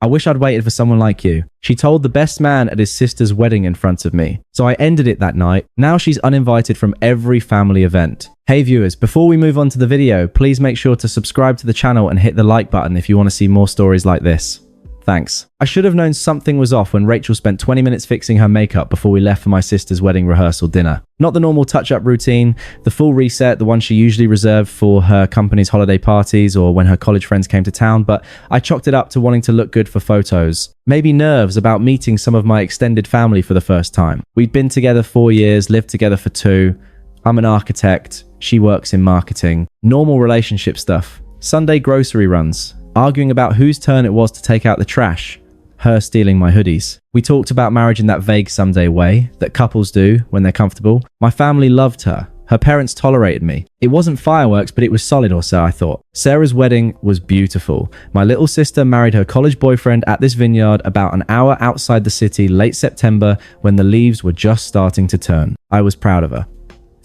I wish I'd waited for someone like you. She told the best man at his sister's wedding in front of me. So I ended it that night. Now she's uninvited from every family event. Hey viewers, before we move on to the video, please make sure to subscribe to the channel and hit the like button if you want to see more stories like this. Thanks. I should have known something was off when Rachel spent 20 minutes fixing her makeup before we left for my sister's wedding rehearsal dinner. Not the normal touch-up routine, the full reset, the one she usually reserved for her company's holiday parties or when her college friends came to town, but I chalked it up to wanting to look good for photos. Maybe nerves about meeting some of my extended family for the first time. We'd been together 4 years, lived together for 2. I'm an architect, she works in marketing. Normal relationship stuff. Sunday grocery runs. Arguing about whose turn it was to take out the trash. Her stealing my hoodies. We talked about marriage in that vague someday way that couples do when they're comfortable. My family loved her. Her parents tolerated me. It wasn't fireworks, but it was solid or so, I thought. Sarah's wedding was beautiful. My little sister married her college boyfriend at this vineyard about an hour outside the city late September when the leaves were just starting to turn. I was proud of her.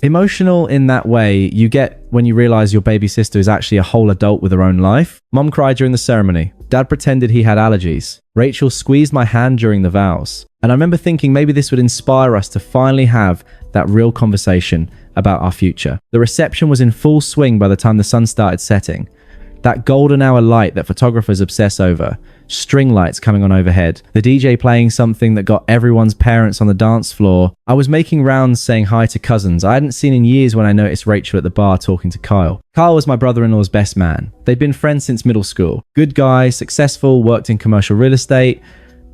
Emotional in that way you get when you realize your baby sister is actually a whole adult with her own life. Mom cried during the ceremony. Dad pretended he had allergies. Rachel squeezed my hand during the vows. And I remember thinking maybe this would inspire us to finally have that real conversation about our future. The reception was in full swing by the time the sun started setting. That golden hour light that photographers obsess over. String lights coming on overhead. The DJ playing something that got everyone's parents on the dance floor. I was making rounds saying hi to cousins I hadn't seen in years when I noticed Rachel at the bar talking to Kyle. Kyle was my brother-in-law's best man. They'd been friends since middle school. Good guy, successful, worked in commercial real estate.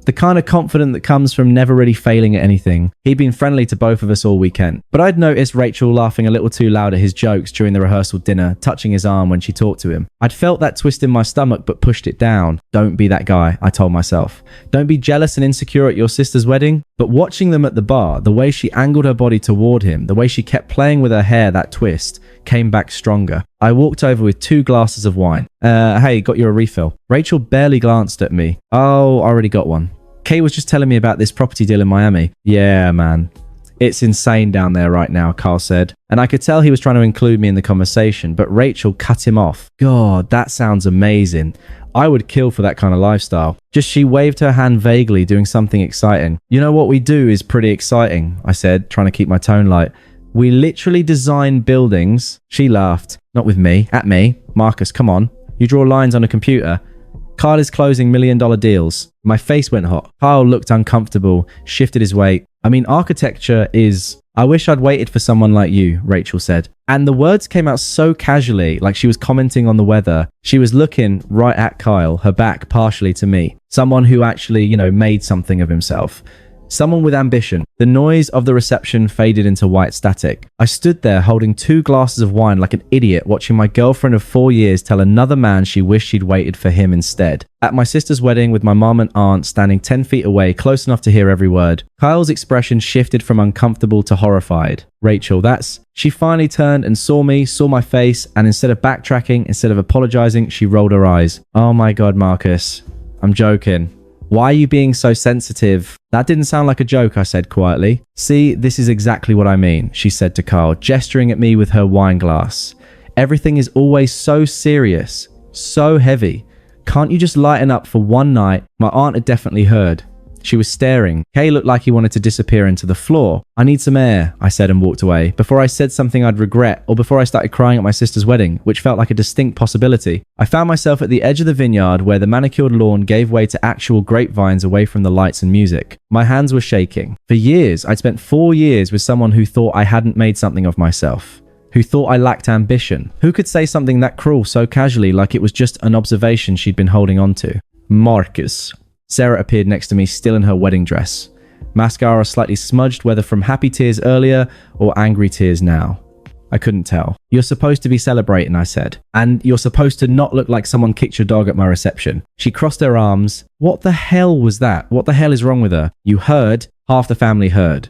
The kind of confident that comes from never really failing at anything. He'd been friendly to both of us all weekend. But I'd noticed Rachel laughing a little too loud at his jokes during the rehearsal dinner, touching his arm when she talked to him. I'd felt that twist in my stomach but pushed it down. Don't be that guy, I told myself. Don't be jealous and insecure at your sister's wedding. But watching them at the bar, the way she angled her body toward him, the way she kept playing with her hair, that twist, came back stronger. I walked over with 2 glasses of wine. Hey, got you a refill. Rachel barely glanced at me. Oh, I already got one. Kay was just telling me about this property deal in Miami. Yeah, man. It's insane down there right now, Carl said. And I could tell he was trying to include me in the conversation, but Rachel cut him off. God, that sounds amazing. I would kill for that kind of lifestyle. Just she waved her hand vaguely, doing something exciting. You know what we do is pretty exciting, I said, trying to keep my tone light. We literally design buildings. She laughed. Not with me. At me. Marcus, come on. You draw lines on a computer. Kyle is closing $1 million deals. My face went hot. Kyle looked uncomfortable, shifted his weight. I mean, architecture is... I wish I'd waited for someone like you, Rachel said. And the words came out so casually, like she was commenting on the weather. She was looking right at Kyle, her back partially to me. Someone who actually, made something of himself. Someone with ambition. The noise of the reception faded into white static. I stood there holding 2 glasses of wine like an idiot, watching my girlfriend of 4 years tell another man she wished she'd waited for him instead. At my sister's wedding with my mom and aunt standing 10 feet away, close enough to hear every word, Kyle's expression shifted from uncomfortable to horrified. Rachel, that's... She finally turned and saw me, saw my face, and instead of backtracking, instead of apologizing, she rolled her eyes. Oh my God, Marcus. I'm joking. Why are you being so sensitive? That didn't sound like a joke, I said quietly. See, this is exactly what I mean, she said to Carl, gesturing at me with her wine glass. Everything is always so serious, so heavy. Can't you just lighten up for one night? My aunt had definitely heard. She was staring. Kay looked like he wanted to disappear into the floor. I need some air, I said and walked away, before I said something I'd regret or before I started crying at my sister's wedding, which felt like a distinct possibility. I found myself at the edge of the vineyard where the manicured lawn gave way to actual grapevines away from the lights and music. My hands were shaking. For years, I'd spent 4 years with someone who thought I hadn't made something of myself, who thought I lacked ambition. Who could say something that cruel so casually like it was just an observation she'd been holding on to? Marcus. Sarah appeared next to me, still in her wedding dress. Mascara slightly smudged, whether from happy tears earlier or angry tears now. I couldn't tell. You're supposed to be celebrating, I said. And you're supposed to not look like someone kicked your dog at my reception. She crossed her arms. What the hell was that? What the hell is wrong with her? You heard. Half the family heard.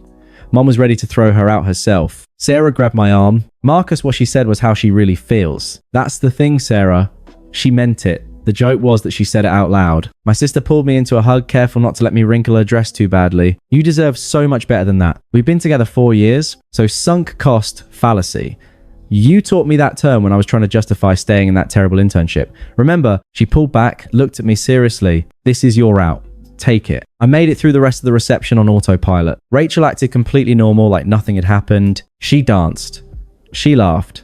Mom was ready to throw her out herself. Sarah grabbed my arm. Marcus, what she said was how she really feels. That's the thing, Sarah. She meant it. The joke was that she said it out loud. My sister pulled me into a hug, careful not to let me wrinkle her dress too badly. You deserve so much better than that. We've been together 4 years, so sunk cost fallacy. You taught me that term when I was trying to justify staying in that terrible internship. Remember, she pulled back, looked at me seriously. This is your route. Take it. I made it through the rest of the reception on autopilot. Rachel acted completely normal, like nothing had happened. She danced. She laughed.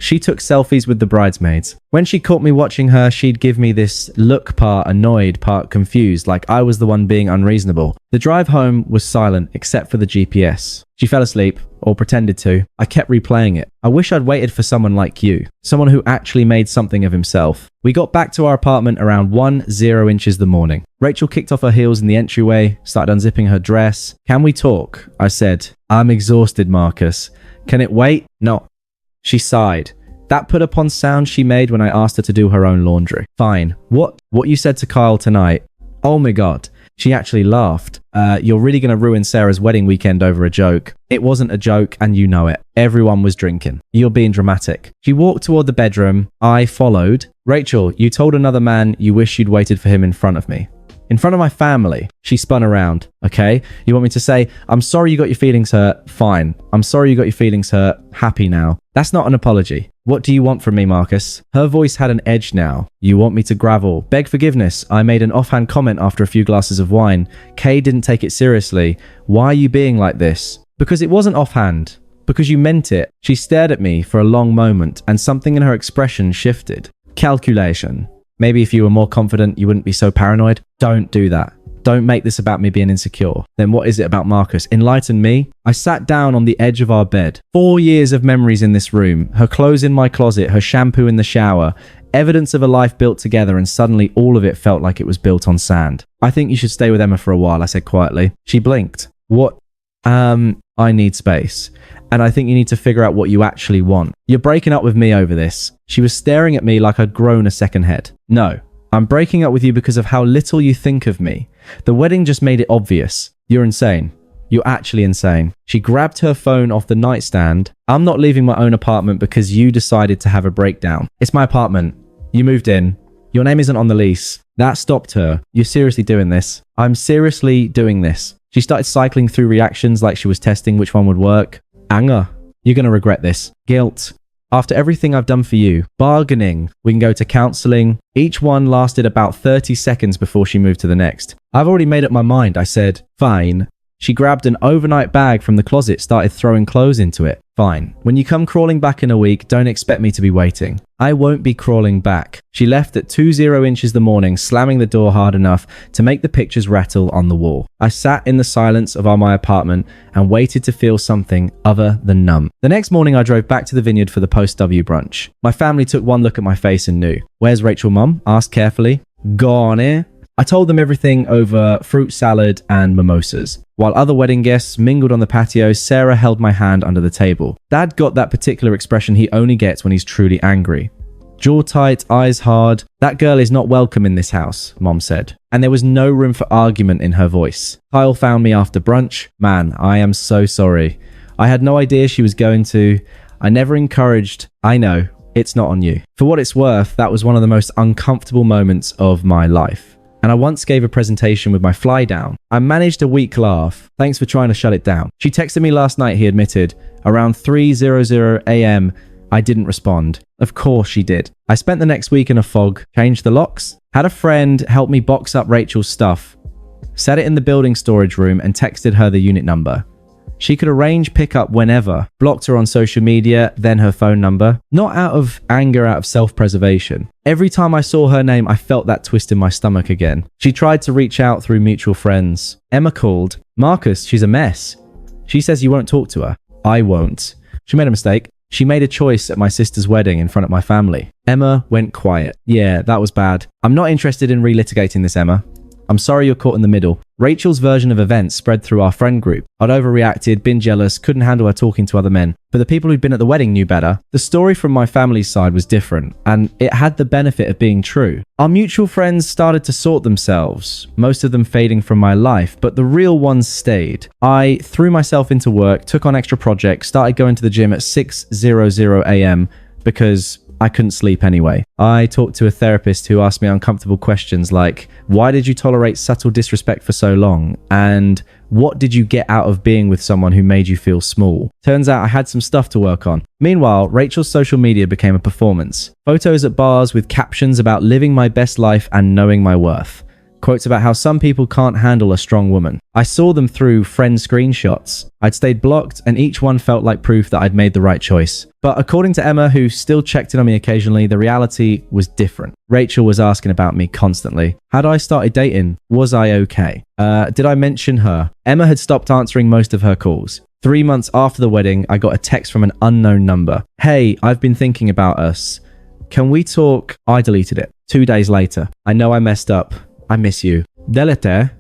She took selfies with the bridesmaids. When she caught me watching her, she'd give me this look, part annoyed, part confused, like I was the one being unreasonable. The drive home was silent, except for the GPS. She fell asleep, or pretended to. I kept replaying it. I wish I'd waited for someone like you. Someone who actually made something of himself. We got back to our apartment around 1:0 inches the morning. Rachel kicked off her heels in the entryway, started unzipping her dress. Can we talk? I said. I'm exhausted, Marcus. Can it wait? No. She sighed. That put upon sound she made when I asked her to do her own laundry. Fine. What you said to Kyle tonight? Oh my God. She actually laughed. You're really going to ruin Sarah's wedding weekend over a joke. It wasn't a joke and you know it. Everyone was drinking. You're being dramatic. She walked toward the bedroom. I followed. Rachel, you told another man you wish you'd waited for him in front of me. In front of my family. She spun around. Okay? You want me to say, I'm sorry you got your feelings hurt? Fine. I'm sorry you got your feelings hurt. Happy now. That's not an apology. What do you want from me, Marcus? Her voice had an edge now. You want me to gravel? Beg forgiveness. I made an offhand comment after a few glasses of wine. Kay didn't take it seriously. Why are you being like this? Because it wasn't offhand. Because you meant it. She stared at me for a long moment and something in her expression shifted. Calculation. Maybe if you were more confident, you wouldn't be so paranoid. Don't do that. Don't make this about me being insecure. Then what is it about Marcus? Enlighten me. I sat down on the edge of our bed. 4 years of memories in this room. Her clothes in my closet. Her shampoo in the shower. Evidence of a life built together, and suddenly all of it felt like it was built on sand. I think you should stay with Emma for a while, I said quietly. She blinked. What? I need space. And I think you need to figure out what you actually want. You're breaking up with me over this. She was staring at me like I'd grown a second head. No, I'm breaking up with you because of how little you think of me. The wedding just made it obvious. You're insane. You're actually insane. She grabbed her phone off the nightstand. I'm not leaving my own apartment because you decided to have a breakdown. It's my apartment. You moved in. Your name isn't on the lease. That stopped her. You're seriously doing this. I'm seriously doing this. She started cycling through reactions like she was testing which one would work. Anger. You're going to regret this. Guilt. After everything I've done for you. Bargaining. We can go to counseling. Each one lasted about 30 seconds before she moved to the next. I've already made up my mind. I said, fine. She grabbed an overnight bag from the closet, started throwing clothes into it. Fine. When you come crawling back in a week, don't expect me to be waiting. I won't be crawling back. She left at 2:0 inches the morning, slamming the door hard enough to make the pictures rattle on the wall. I sat in the silence of my apartment and waited to feel something other than numb. The next morning, I drove back to the vineyard for the post-W brunch. My family took one look at my face and knew. Where's Rachel, Mum? Asked carefully. Gone here. I told them everything over fruit salad and mimosas. While other wedding guests mingled on the patio, Sarah held my hand under the table. Dad got that particular expression he only gets when he's truly angry. Jaw tight, eyes hard. That girl is not welcome in this house, Mom said. And there was no room for argument in her voice. Kyle found me after brunch. Man, I am so sorry. I had no idea she was going to. I never encouraged. I know, it's not on you. For what it's worth, that was one of the most uncomfortable moments of my life. And I once gave a presentation with my fly down. I managed a weak laugh. Thanks for trying to shut it down. She texted me last night, he admitted. Around 3:00 a.m., I didn't respond. Of course she did. I spent the next week in a fog, changed the locks, had a friend help me box up Rachel's stuff, set it in the building storage room and texted her the unit number. She could arrange pickup whenever, blocked her on social media, then her phone number. Not out of anger, out of self-preservation. Every time I saw her name, I felt that twist in my stomach again. She tried to reach out through mutual friends. Emma called. Marcus, she's a mess. She says you won't talk to her. I won't. She made a mistake. She made a choice at my sister's wedding in front of my family. Emma went quiet. Yeah, that was bad. I'm not interested in relitigating this, Emma. I'm sorry you're caught in the middle. Rachel's version of events spread through our friend group. I'd overreacted, been jealous, couldn't handle her talking to other men. But the people who'd been at the wedding knew better. The story from my family's side was different, and it had the benefit of being true. Our mutual friends started to sort themselves, most of them fading from my life, but the real ones stayed. I threw myself into work, took on extra projects, started going to the gym at 6:00 a.m. because I couldn't sleep anyway. I talked to a therapist who asked me uncomfortable questions like, Why did you tolerate subtle disrespect for so long? And what did you get out of being with someone who made you feel small? Turns out I had some stuff to work on. Meanwhile, Rachel's social media became a performance. Photos at bars with captions about living my best life and knowing my worth. Quotes about how some people can't handle a strong woman. I saw them through friend screenshots. I'd stayed blocked, and each one felt like proof that I'd made the right choice. But according to Emma, who still checked in on me occasionally, the reality was different. Rachel was asking about me constantly. Had I started dating? Was I okay? Did I mention her? Emma had stopped answering most of her calls. 3 months after the wedding, I got a text from an unknown number. Hey, I've been thinking about us. Can we talk? I deleted it. 2 days later. I know I messed up. I miss you. Delete.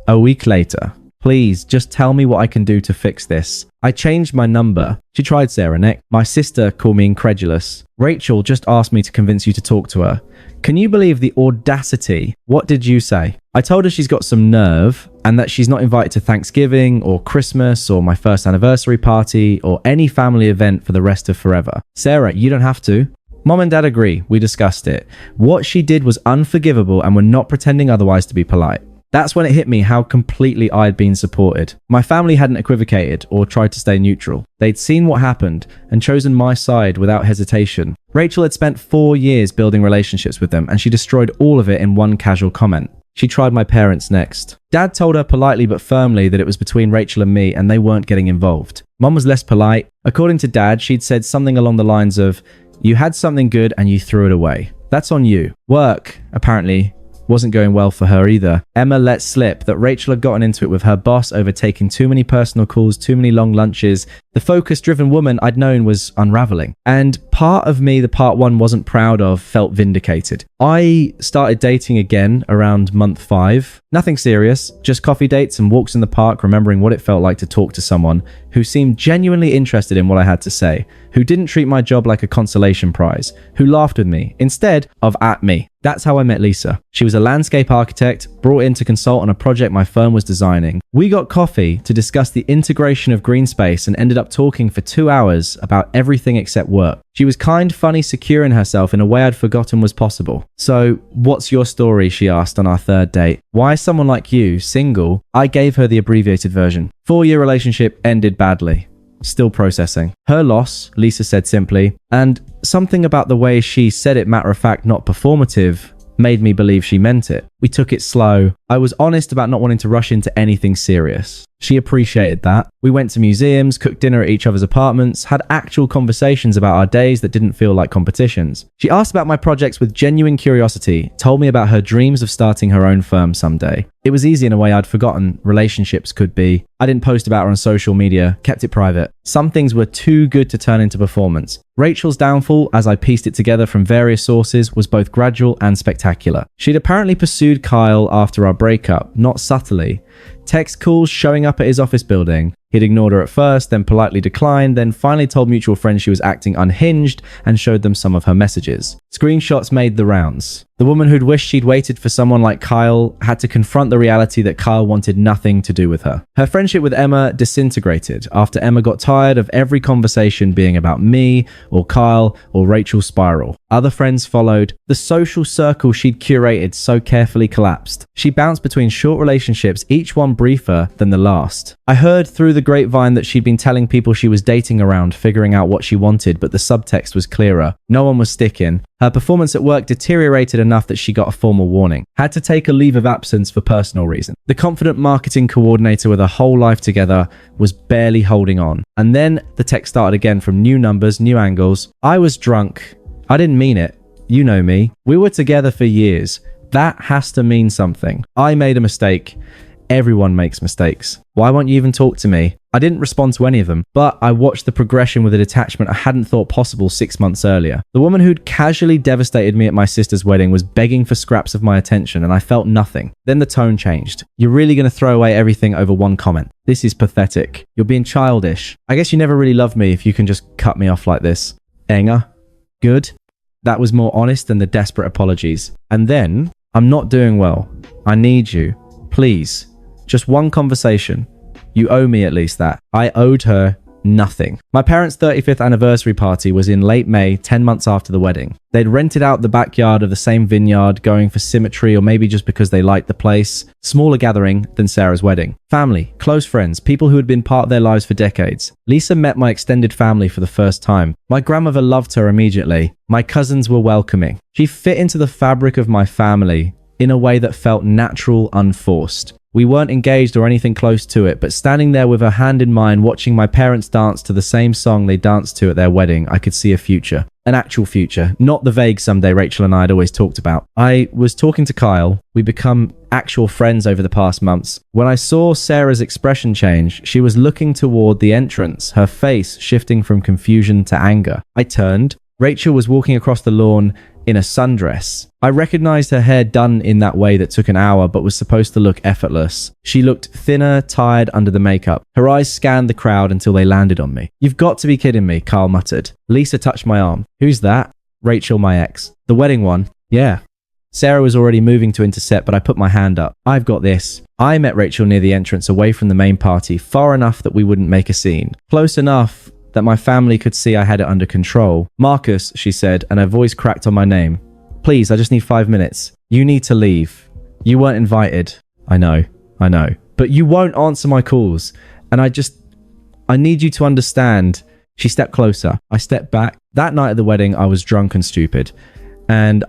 A week later. Please, just tell me what I can do to fix this. I changed my number. She tried Sarah Nick. My sister called me incredulous. Rachel just asked me to convince you to talk to her. Can you believe the audacity? What did you say? I told her she's got some nerve and that she's not invited to Thanksgiving or Christmas or my first anniversary party or any family event for the rest of forever. Sarah, you don't have to. Mom and Dad agree. We discussed it. What she did was unforgivable and we're not pretending otherwise to be polite. That's when it hit me how completely I had been supported. My family hadn't equivocated or tried to stay neutral. They'd seen what happened and chosen my side without hesitation. Rachel had spent 4 years building relationships with them and she destroyed all of it in one casual comment. She tried my parents next. Dad told her politely but firmly that it was between Rachel and me and they weren't getting involved. Mom was less polite. According to Dad, she'd said something along the lines of, "You had something good and you threw it away. That's on you." Work, apparently, wasn't going well for her either. Emma let slip that Rachel had gotten into it with her boss over taking too many personal calls, too many long lunches. The focus-driven woman I'd known was unraveling. And part of me, the part one wasn't proud of, felt vindicated. I started dating again around month 5. Nothing serious, just coffee dates and walks in the park, remembering what it felt like to talk to someone who seemed genuinely interested in what I had to say, who didn't treat my job like a consolation prize, who laughed with me instead of at me. That's how I met Lisa. She was a landscape architect, brought in to consult on a project my firm was designing. We got coffee to discuss the integration of green space and ended up talking for 2 hours about everything except work. She was kind, funny, secure in herself in a way I'd forgotten was possible. "So, what's your story?" she asked on our 3rd date. "Why is someone like you single?" I gave her the abbreviated version. 4-year relationship ended badly. Still processing. Her loss, Lisa said simply, and something about the way she said it matter of fact, not performative, made me believe she meant it. We took it slow. I was honest about not wanting to rush into anything serious. She appreciated that. We went to museums, cooked dinner at each other's apartments, had actual conversations about our days that didn't feel like competitions. She asked about my projects with genuine curiosity, told me about her dreams of starting her own firm someday. It was easy in a way I'd forgotten relationships could be. I didn't post about her on social media, kept it private. Some things were too good to turn into performance. Rachel's downfall, as I pieced it together from various sources, was both gradual and spectacular. She'd apparently pursued Kyle after our breakup, not subtly. Text calls showing up at his office building. He'd ignored her at first, then politely declined, then finally told mutual friends she was acting unhinged and showed them some of her messages. Screenshots made the rounds. The woman who'd wished she'd waited for someone like Kyle had to confront the reality that Kyle wanted nothing to do with her. Her friendship with Emma disintegrated after Emma got tired of every conversation being about me or Kyle or Rachel's spiral. Other friends followed. The social circle she'd curated so carefully collapsed. She bounced between short relationships, each one briefer than the last. I heard through the grapevine that she'd been telling people she was dating around, figuring out what she wanted, but the subtext was clearer. No one was sticking. Her performance at work deteriorated enough that she got a formal warning. Had to take a leave of absence for personal reasons. The confident marketing coordinator with a whole life together was barely holding on. And then the text started again from new numbers, new angles. I was drunk. I didn't mean it. You know me. We were together for years. That has to mean something. I made a mistake. Everyone makes mistakes. Why won't you even talk to me? I didn't respond to any of them, but I watched the progression with a detachment I hadn't thought possible 6 months earlier. The woman who'd casually devastated me at my sister's wedding was begging for scraps of my attention, and I felt nothing. Then the tone changed. "You're really going to throw away everything over one comment? This is pathetic. You're being childish. I guess you never really loved me if you can just cut me off like this." Enger. Good. That was more honest than the desperate apologies. And then, "I'm not doing well. I need you. Please. Just one conversation. You owe me at least that." I owed her Nothing. My parents' 35th anniversary party was in late May, 10 months after the wedding. They'd rented out the backyard of the same vineyard, going for symmetry or maybe just because they liked the place. Smaller gathering than Sarah's wedding. Family, close friends, people who had been part of their lives for decades. Lisa met my extended family for the first time. My grandmother loved her immediately. My cousins were welcoming. She fit into the fabric of my family in a way that felt natural, unforced. We weren't engaged or anything close to it, but standing there with her hand in mine, watching my parents dance to the same song they danced to at their wedding, I could see a future. An actual future, not the vague someday Rachel and I had always talked about. I was talking to Kyle. We become actual friends over the past months. When I saw Sarah's expression change, she was looking toward the entrance, her face shifting from confusion to anger. I turned. Rachel was walking across the lawn in a sundress. I recognized her hair done in that way that took an hour but was supposed to look effortless. She looked thinner, tired under the makeup. Her eyes scanned the crowd until they landed on me. "You've got to be kidding me," Carl muttered. Lisa touched my arm. "Who's that?" "Rachel, my ex." "The wedding one?" "Yeah." Sarah was already moving to intercept, but I put my hand up. "I've got this." I met Rachel near the entrance, away from the main party, far enough that we wouldn't make a scene. Close enough that my family could see I had it under control. "Marcus," she said, and her voice cracked on my name. "Please, I just need 5 minutes. You need to leave. You weren't invited." I know. "But you won't answer my calls. And I need you to understand." She stepped closer. I stepped back. That night at the wedding, I was drunk and stupid. And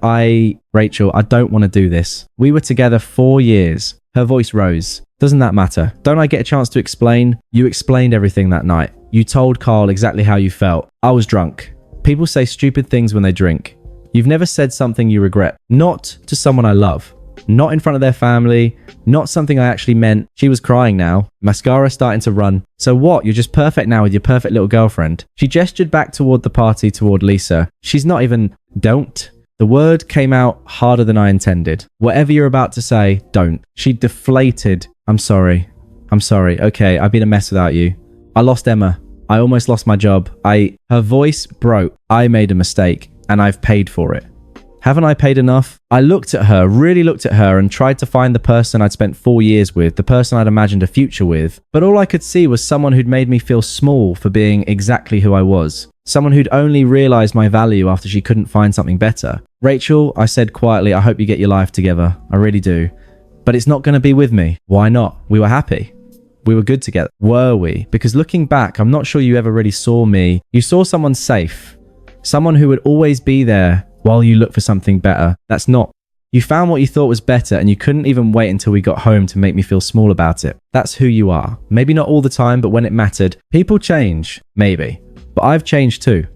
Rachel, I don't want to do this. We were together 4 years. Her voice rose. "Doesn't that matter? Don't I get a chance to explain? You explained everything that night. You told Carl exactly how you felt. I was drunk. People say stupid things when they drink. You've never said something you regret. Not to someone I love. Not in front of their family. Not something I actually meant." She was crying now. Mascara starting to run. "So what? You're just perfect now with your perfect little girlfriend." She gestured back toward the party, toward Lisa. "She's not even..." "Don't." The word came out harder than I intended. "Whatever you're about to say, don't." She deflated. I'm sorry. Okay, I've been a mess without you. I lost Emma. I almost lost my job. Her voice broke. I made a mistake, and I've paid for it. Haven't I paid enough? I looked at her, really looked at her, and tried to find the person I'd spent 4 years with, the person I'd imagined a future with. But all I could see was someone who'd made me feel small for being exactly who I was. Someone who'd only realized my value after she couldn't find something better. "Rachel," I said quietly, "I hope you get your life together. I really do. But it's not going to be with me." "Why not? We were happy. We were good together." "Were we?" Because looking back, I'm not sure you ever really saw me. You saw someone safe. Someone who would always be there while you look for something better. That's not. You found what you thought was better, and you couldn't even wait until we got home to make me feel small about it. That's who you are. Maybe not all the time, but when it mattered. People change. Maybe. But I've changed too.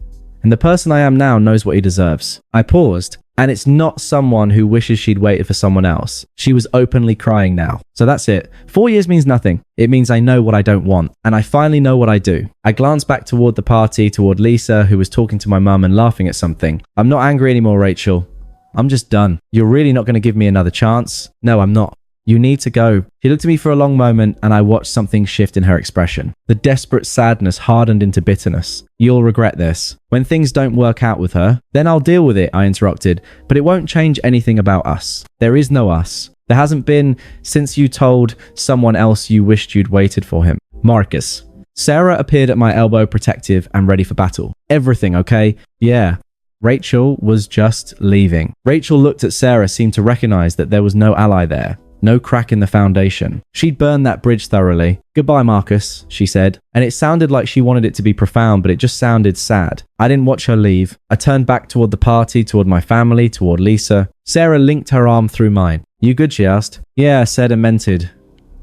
And the person I am now knows what he deserves. I paused. And it's not someone who wishes she'd waited for someone else. She was openly crying now. So that's it. 4 years means nothing. It means I know what I don't want. And I finally know what I do. I glanced back toward the party, toward Lisa, who was talking to my mum and laughing at something. "I'm not angry anymore, Rachel. I'm just done. You're really not going to give me another chance?" "No, I'm not. You need to go." She looked at me for a long moment, and I watched something shift in her expression. The desperate sadness hardened into bitterness. "You'll regret this. When things don't work out with her, then I'll deal with it," I interrupted. "But it won't change anything about us. There is no us. There hasn't been since you told someone else you wished you'd waited for him. Marcus." Sarah appeared at my elbow, protective and ready for battle. "Everything okay?" "Yeah." Rachel was just leaving. Rachel looked at Sarah, seemed to recognize that there was no ally there. No crack in the foundation. She'd burned that bridge thoroughly. "Goodbye, Marcus," she said. And it sounded like she wanted it to be profound, but it just sounded sad. I didn't watch her leave. I turned back toward the party, toward my family, toward Lisa. Sarah linked her arm through mine. "You good?" she asked. "Yeah," I said and mented.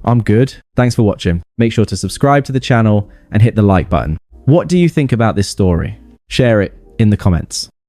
"I'm good." Thanks for watching. Make sure to subscribe to the channel and hit the like button. What do you think about this story? Share it in the comments.